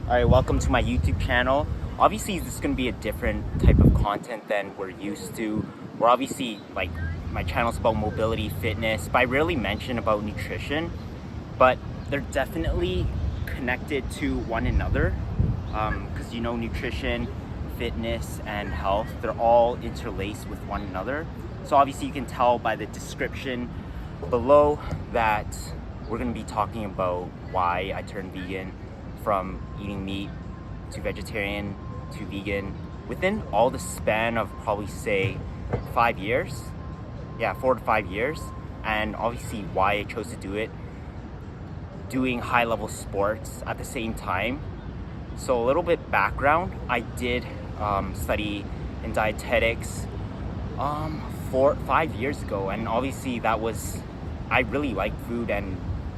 Alright, welcome to my YouTube channel. Obviously, this is going to be a different type of content than we're used to. We're obviously, like, my channel's about mobility, fitness, but I rarely mention about nutrition. But they're definitely connected to one another. Because nutrition, fitness, and health, they're all interlaced with one another. So obviously you can tell by the description below that we're going to be talking about why I turned vegan, from eating meat to vegetarian to vegan within all the span of probably say 5 years. Yeah, 4 to 5 years. And obviously why I chose to do it, doing high level sports at the same time. So a little bit background, I did study in dietetics 5 years ago, and obviously I really liked food, and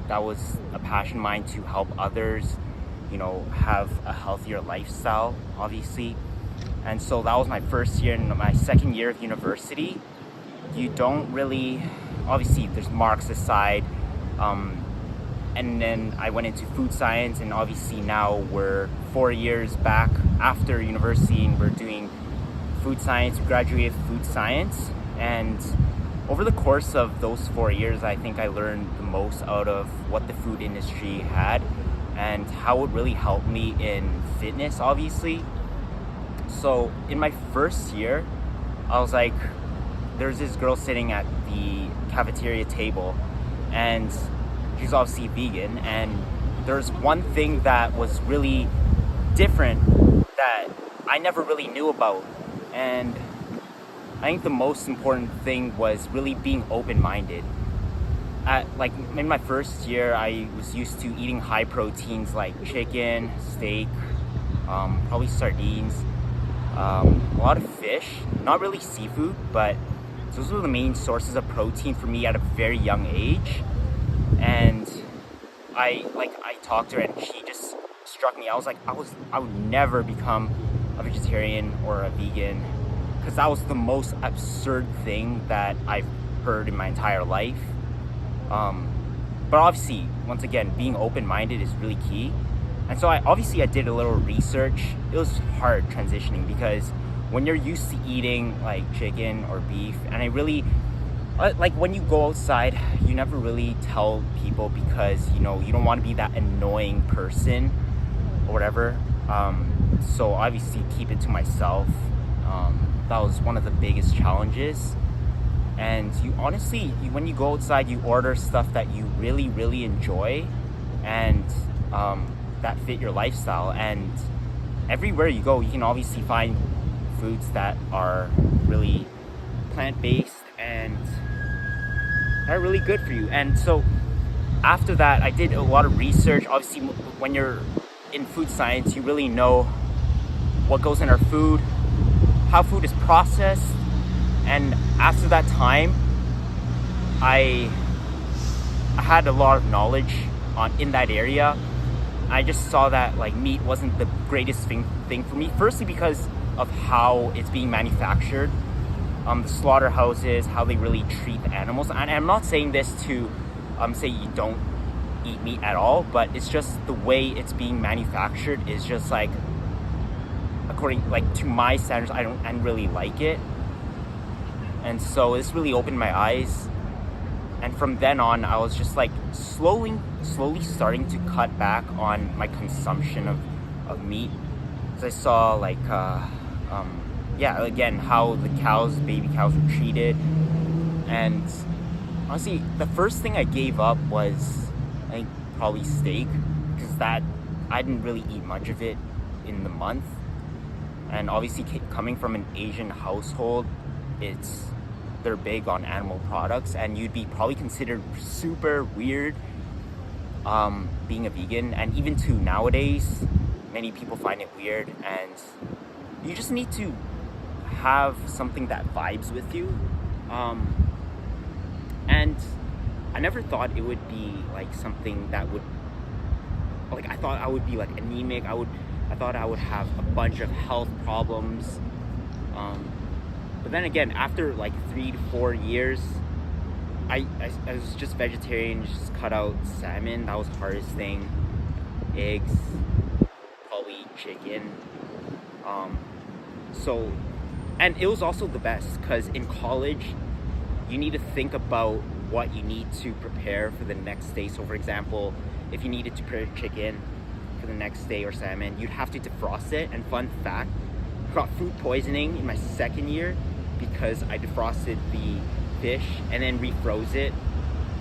that was a passion of mine to help others have a healthier lifestyle, obviously. And so that was my first year. In my second year of university, you don't really, obviously there's marks aside, and then I went into food science, and obviously now we're 4 years back after university and we're doing food science. We graduated food science, and over the course of those 4 years, I think I learned the most out of what the food industry had and how it really helped me in fitness, obviously. So in my first year, I was like, there's this girl sitting at the cafeteria table, and she's obviously vegan, and there's one thing that was really different that I never really knew about. And I think the most important thing was really being open-minded. In my first year, I was used to eating high proteins like chicken, steak, probably sardines, a lot of fish, not really seafood, but those were the main sources of protein for me at a very young age. And I talked to her, and she just struck me. I was like, I would never become a vegetarian or a vegan, because that was the most absurd thing that I've heard in my entire life. But obviously, once again, being open-minded is really key. And so I did a little research. It was hard transitioning, because when you're used to eating like chicken or beef, and I really, like when you go outside, you never really tell people, because you don't want to be that annoying person or whatever. So obviously keep it to myself. That was one of the biggest challenges. And when you go outside, you order stuff that you really, really enjoy, and that fit your lifestyle. And everywhere you go, you can obviously find foods that are really plant-based and are really good for you. And so after that, I did a lot of research. Obviously, when you're in food science, you really know what goes in our food, how food is processed. And after that time, I had a lot of knowledge in that area. I just saw that like meat wasn't the greatest thing for me. Firstly, because of how it's being manufactured, the slaughterhouses, how they really treat the animals. And I'm not saying this to say you don't eat meat at all, but it's just the way it's being manufactured is just like, according to my standards, I don't really like it. And so this really opened my eyes. And from then on, I was just like slowly starting to cut back on my consumption of meat. Because I saw how the baby cows were treated. And honestly, the first thing I gave up was, I think, probably steak, because that I didn't really eat much of it in the month. And obviously, coming from an Asian household, they're big on animal products, and you'd be probably considered super weird being a vegan. And even to nowadays, many people find it weird, and you just need to have something that vibes with you. And I never thought it would be like something that would, I thought I would be like anemic. I thought I would have a bunch of health problems. But then again, after like 3 to 4 years, I was just vegetarian, just cut out salmon. That was the hardest thing. Eggs, probably mainly chicken. So, and it was also the best because in college, you need to think about what you need to prepare for the next day. So, for example, if you needed to prepare chicken for the next day or salmon, you'd have to defrost it. And fun fact, I got food poisoning in my second year because I defrosted the fish and then refroze it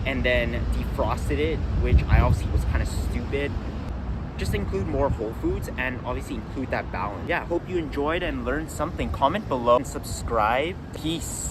and then defrosted it, which I obviously was kind of stupid. Just include more whole foods and obviously include that balance. Yeah, hope you enjoyed and learned something. Comment below and subscribe. Peace.